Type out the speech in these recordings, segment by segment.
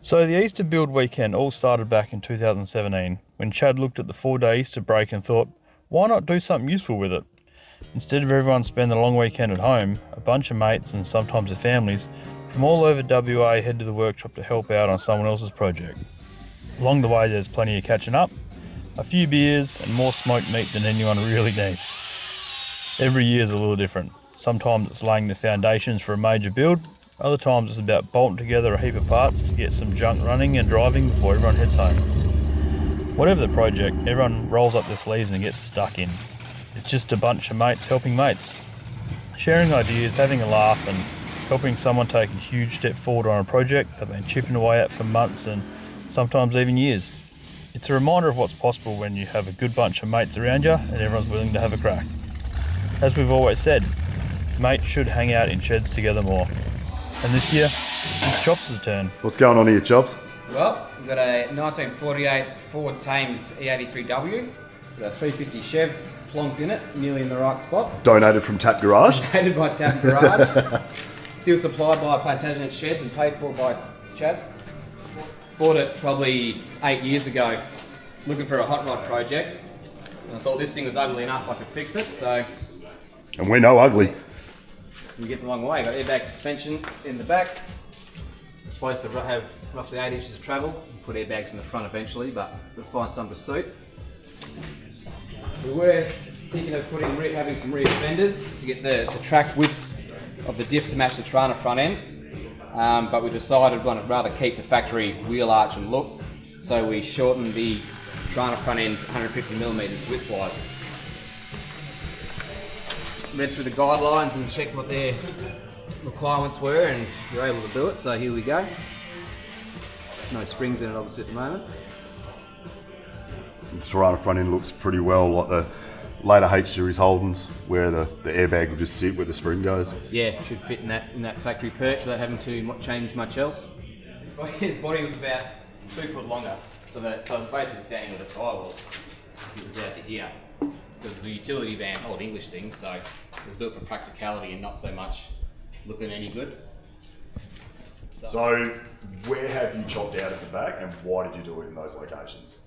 So the Easter build weekend all started back in 2017 when Chad looked at the 4-day Easter break and thought, why not do something useful with it? Instead of everyone spending the long weekend at home, a bunch of mates and sometimes their families from all over WA head to the workshop to help out on someone else's project. Along the way there's plenty of catching up, a few beers and more smoked meat than anyone really needs. Every year is a little different. Sometimes it's laying the foundations for a major build, other times it's about bolting together a heap of parts to get some junk running and driving before everyone heads home. Whatever the project, everyone rolls up their sleeves and gets stuck in. It's just a bunch of mates helping mates. Sharing ideas, having a laugh and helping someone take a huge step forward on a project they've been chipping away at for months and sometimes even years. It's a reminder of what's possible when you have a good bunch of mates around you and everyone's willing to have a crack. As we've always said, mates should hang out in sheds together more. And this year, it's Chops' turn. What's going on here, Chops? Well, we've got a 1948 Ford Tames E83W, got a 350 Chev plonked in it, nearly in the right spot. Donated from Tapp Garage. Donated by Tapp Garage. Still supplied by Plantagenet Sheds and paid for by Chad. Bought it probably 8 years ago, looking for a hot rod project. And I thought this thing was ugly enough I could fix it, so... And we know ugly. You're getting a long way. Got airbag suspension in the back. It's supposed to have roughly 8 inches of travel. Put airbags in the front eventually, but we'll find some to suit. We were thinking of having some rear fenders to get the track width of the diff to match the Trana front end, but we decided we'd rather keep the factory wheel arch and look, so we shortened the Trana front end 150mm width-wise. Read through the guidelines and checked what their requirements were, and we were able to do it, so here we go. No springs in it obviously at the moment. The Trana front end looks pretty well like the later H-series Holdens, where the airbag will just sit where the spring goes. Yeah, it should fit in that factory perch without having to change much else. His body was about 2 foot longer, so it was basically standing where the tyre was. It was out to here. Because it's a utility van, old English thing, so it was built for practicality and not so much looking any good. So where have you chopped out at the back, and why did you do it in those locations?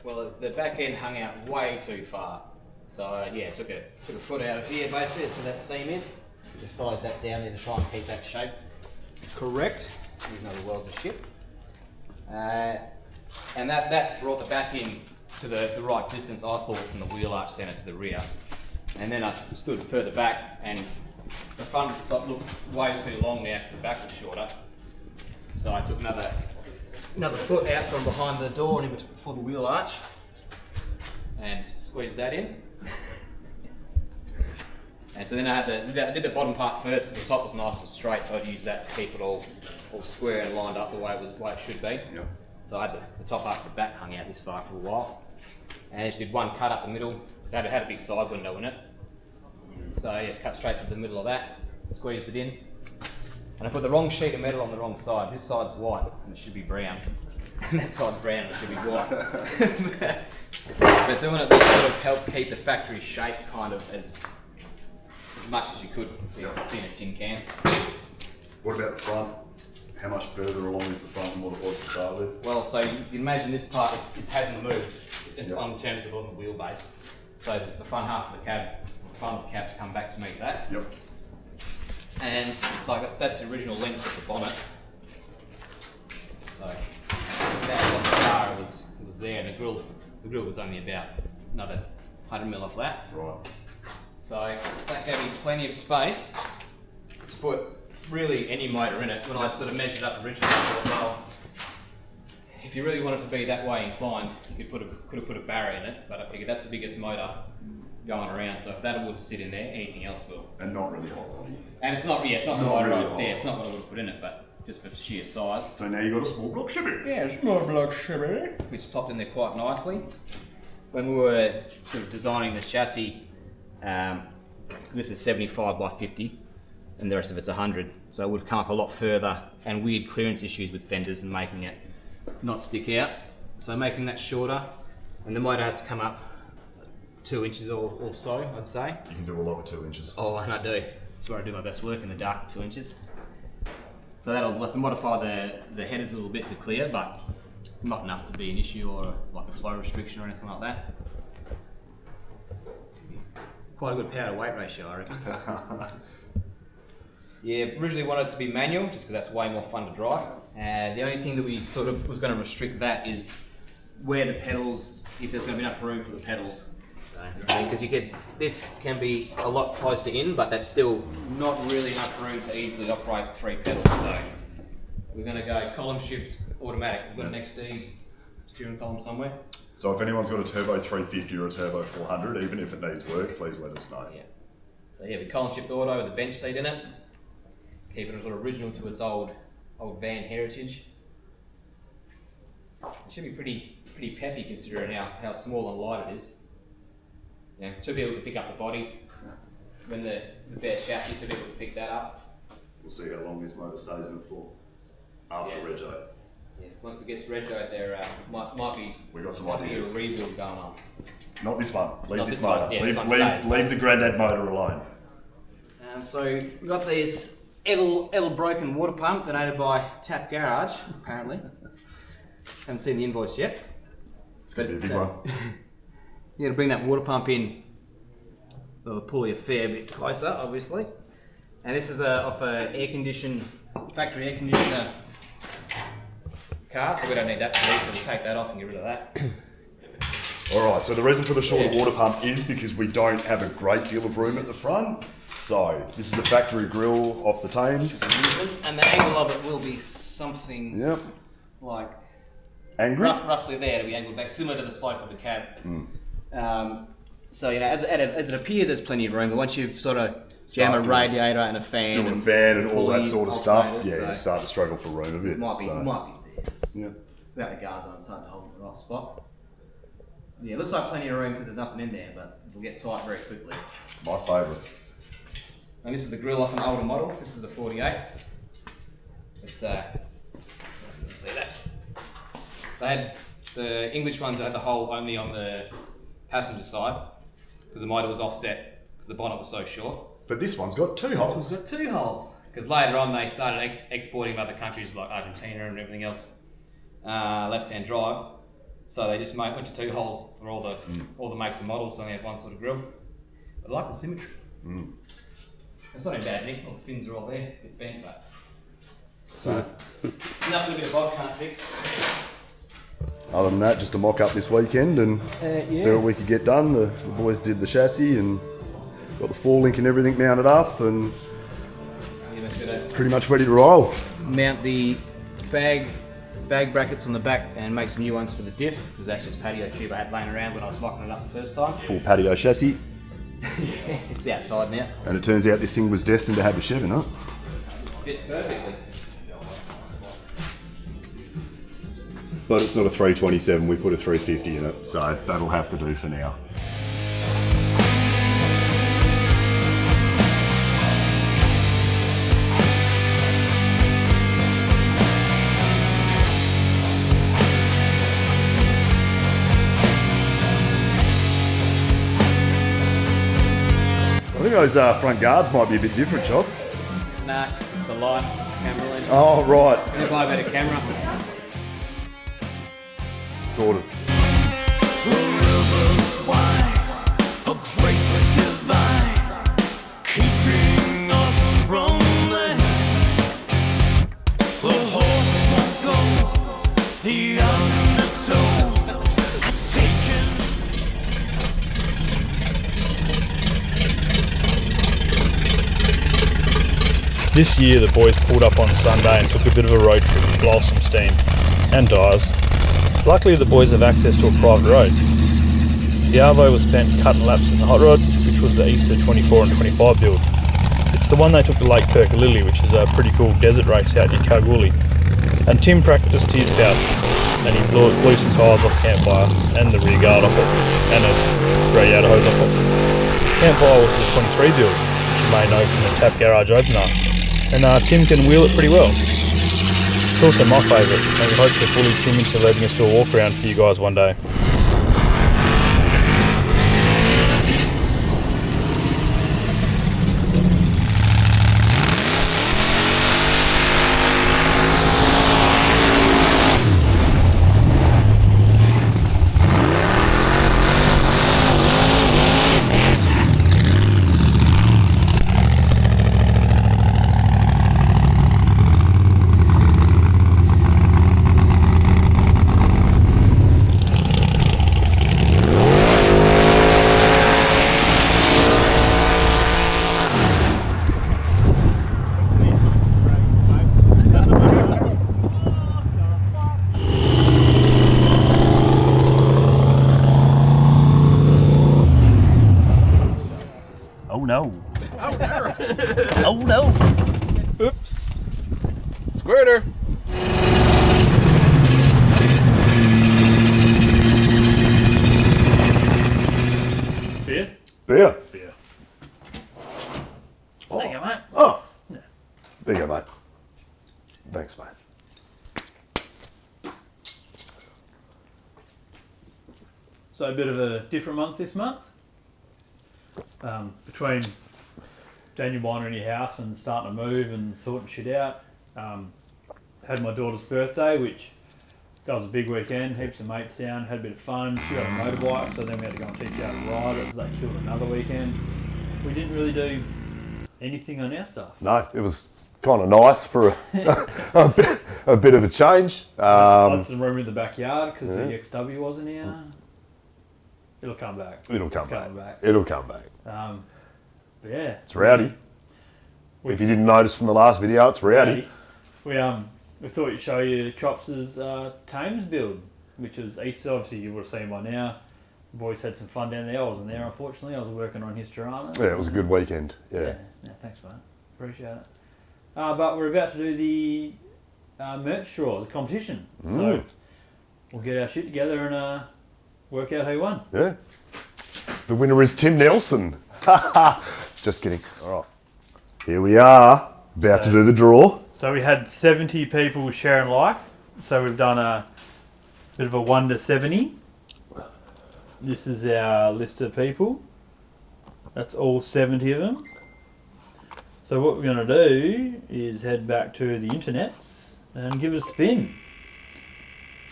Well, the back end hung out way too far. So yeah, took a foot out of here basically, that's where that seam is. Just followed that down there to try and keep that shape correct, even though the welds are shit. And that brought the back in to the right distance, I thought, from the wheel arch centre to the rear. And then I stood further back and the front looked way too long now because the back was shorter. So I took another foot out from behind the door and in before the wheel arch and squeezed that in. And so then I did the bottom part first because the top was nice and straight, so I'd use that to keep it all square and lined up the way it should be. Yep. So I had the top half of the back hung out this far for a while. And I just did one cut up the middle, because it had a big side window in it. So I just cut straight through the middle of that, squeezed it in. And I put the wrong sheet of metal on the wrong side. This side's white, and it should be brown. And that side's brown, and it should be white. But doing it, this sort of helped keep the factory shape kind of as much as you could in a tin can. What about the front? How much further along is the front than what it was to start with? Well, so you can imagine this part hasn't moved in terms of on the wheelbase. So there's the front half of the cab, the front of the cab's come back to meet that. Yep. And that's the original length of the bonnet. So that's what the car it was there, and the grill was only about another 100mm off that. Right. So that gave me plenty of space to put really any motor in it. When I sort of measured up originally, I thought, well, if you really wanted to be that way inclined, you could have put a barra in it, but I figured that's the biggest motor going around, so if that would sit in there, anything else will. And not really hot rod. And it's not the motor really it's not what I would have put in it, but just for sheer size. So now you got a small block shimmy. Yeah, a small block shimmy, which popped in there quite nicely. When we were sort of designing the chassis, this is 75 by 50, and the rest of it's 100, so it would have come up a lot further, and weird clearance issues with fenders and making it not stick out. So making that shorter, and the motor has to come up 2 inches or so, I'd say. You can do a lot with 2 inches. Oh, and I do. That's where I do my best work, in the dark, 2 inches. So that'll have to modify the headers a little bit to clear, but not enough to be an issue or like a flow restriction or anything like that. Quite a good power to weight ratio, I reckon. Yeah, originally wanted it to be manual, just because that's way more fun to drive. And the only thing that we sort of was going to restrict that is where the pedals, if there's going to be enough room for the pedals. Because this can be a lot closer in, but that's still not really enough room to easily operate 3 pedals. So we're going to go column shift automatic. We've got an XD steering column somewhere. So if anyone's got a turbo 350 or a turbo 400, even if it needs work, please let us know. Yeah. So yeah, the column shift auto with a bench seat in it. Keep it sort of original to its old van heritage. It should be pretty peppy considering how small and light it is. Yeah, to be able to pick up the body when the bare chassis, to be able to pick that up. We'll see how long this motor stays in it for after rego. Yes, once it gets regoed, there might be we got some a ideas. rebuild going on. Not this one. Leave Not this this motor. one. Yeah, leave the granddad motor alone. So we've got this L broken water pump donated by Tapp Garage, apparently. Haven't seen the invoice yet. It's going to be a big one. You got to bring that water pump in the pulley a fair bit closer, obviously. And this is off a factory air conditioner car, so we don't need that today, so we'll take that off and get rid of that. Alright, so the reason for the shorter water pump is because we don't have a great deal of room at the front. So, this is the factory grille off the Thames. And the angle of it will be something like roughly there to be angled back, similar to the slope of the cab. So, you know, as it appears, there's plenty of room, but once you've sort of jammed a radiator and a fan, and all that sort of stuff, you start to struggle for room a bit. Might be there. Yeah. Without the guards on, it's hard to hold in the right spot. Yeah, it looks like plenty of room because there's nothing in there, but it'll get tight very quickly. My favourite. And this is the grille off an older model. This is the 48. It's you can see that. They had the English ones that had the hole only on the passenger side because the motor was offset because the bonnet was so short. But this one's got 2 holes. It's got 2 holes. Because later on they started exporting other countries like Argentina and everything else, left-hand drive. So they just went to 2 holes for all the makes and models. So they only have one sort of grille. But I like the symmetry. It's not a bad nick. All the fins are all there, a bit bent, but so nothing a bit of Bob can't fix. Other than that, just a mock up this weekend and see what we could get done. The boys did the chassis and got the 4-link and everything mounted up and pretty much ready to roll. Mount the bag brackets on the back and make some new ones for the diff because that's just patio tube I had laying around when I was mocking it up the first time. Full patio chassis. Yeah, it's outside now. And it turns out this thing was destined to have a Chev in it. Fits perfectly. But it's not a 327, we put a 350 in it, so that'll have to do for now. I think those front guards might be a bit different, Chops. Nah, the light, camera lens. Oh, right. I'm gonna buy a better camera. Sort of. The river's wide, a great divide, keeping us from there. The horse won't go, the undertow has taken. This year the boys pulled up on Sunday and took a bit of a road trip to blow off some steam and tyres. Luckily the boys have access to a private road. The Arvo was spent cutting laps in the hot rod, which was the Easter 24 and 25 build. It's the one they took to Lake Perkalilly, which is a pretty cool desert race out near Kalgoorlie. And Tim practiced his power skills, and he blew some tyres off campfire and the rear guard off it, and a radiator hose off it. Campfire was the 23 build, which you may know from the Tapp Garage opener. And Tim can wheel it pretty well. It's also my favourite, and we hope to bully Tim into letting us do a walk around for you guys one day. no. Oh no. Oops. Squirter. Beer? Beer. Beer. Oh. There you go, mate. Oh. There you go, mate. Thanks, mate. So a bit of a different month this month. Between Daniel Miner in your house and starting to move and sorting shit out. Had my daughter's birthday, which that was a big weekend. Heaps of mates down, had a bit of fun. She got a motorbike, so then we had to go and teach her how to ride it. So that killed another weekend. We didn't really do anything on our stuff. No, it was kind of nice for a bit of a change. Had some room in the backyard because the XW wasn't here. It'll come back. It'll come It's back. coming back. It'll come back. But yeah, It's rowdy. If you didn't notice from the last video, it's rowdy. We thought we'd show you Chops' Thames build, which is east. Obviously, you would have seen by now. The boys had some fun down there. I wasn't there, unfortunately. I was working on Historama. Yeah, it was a good weekend. Yeah. Thanks, mate. Appreciate it. But we're about to do the merch draw, the competition. So we'll get our shit together and work out who won. Yeah. The winner is Tim Nelson. Just kidding. All right. Here we are, about to do the draw. So we had 70 people share and like. So we've done a bit of a 1 to 70. This is our list of people. That's all 70 of them. So what we're going to do is head back to the internets and give it a spin.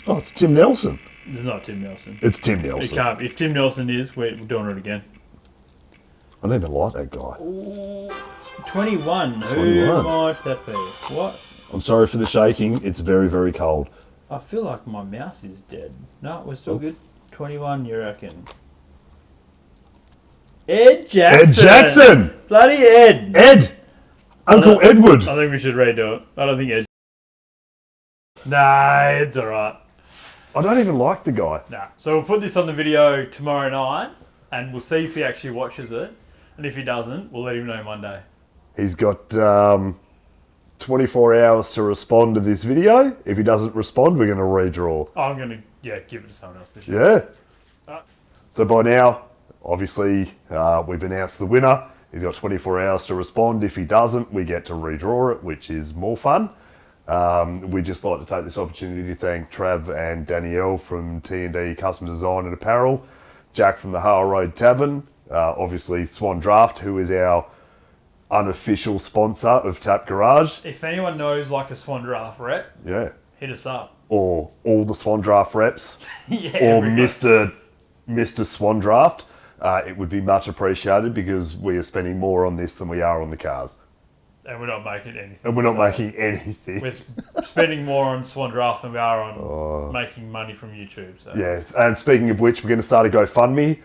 Oh, it's Tim Nelson. This is not Tim Nelson. It's Tim It Nelson. can't. If Tim Nelson is, we're doing it again. I don't even like that guy. 21. 21. Who might that be? What? I'm sorry for the shaking. It's very, very cold. I feel like my mouse is dead. No, we're still good. 21, you reckon? Ed Jackson. Ed Jackson! Bloody Ed. Ed! Uncle Edward! I think we should redo it. I don't think Ed. Nah, Ed's alright. I don't even like the guy. Nah. So we'll put this on the video tomorrow night and we'll see if he actually watches it. And if he doesn't, we'll let him know Monday. He's got 24 hours to respond to this video. If he doesn't respond, we're going to redraw. Oh, I'm going to give it to someone else this year. Yeah. So by now, obviously, we've announced the winner. He's got 24 hours to respond. If he doesn't, we get to redraw it, which is more fun. We'd just like to take this opportunity to thank Trav and Danielle from T&D Custom Design and Apparel, Jack from the Hale Road Tavern, obviously Swan Draft, who is our unofficial sponsor of Tapp Garage. If anyone knows like a Swan Draft rep, Yeah. hit us up. Or all the Swan Draft reps. Yeah. Or Mr. Swan Draft. It would be much appreciated because we are spending more on this than we are on the cars. And we're not making anything. And we're not making anything. We're spending more on Swan Draft than we are on making money from YouTube. So. Yes, and speaking of which, we're going to start a GoFundMe.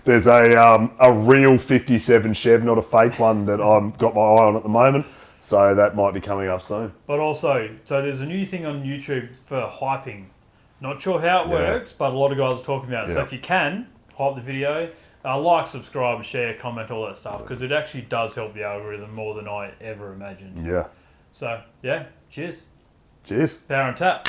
There's a real 57 Chev, not a fake one, that I've got my eye on at the moment. So that might be coming up soon. But also, so there's a new thing on YouTube for hyping. Not sure how it works, but a lot of guys are talking about it. So if you can, hype the video. Like, subscribe, share, comment, all that stuff, because it actually does help the algorithm more than I ever imagined. Yeah. So, yeah, cheers. Cheers. Power and Tapp.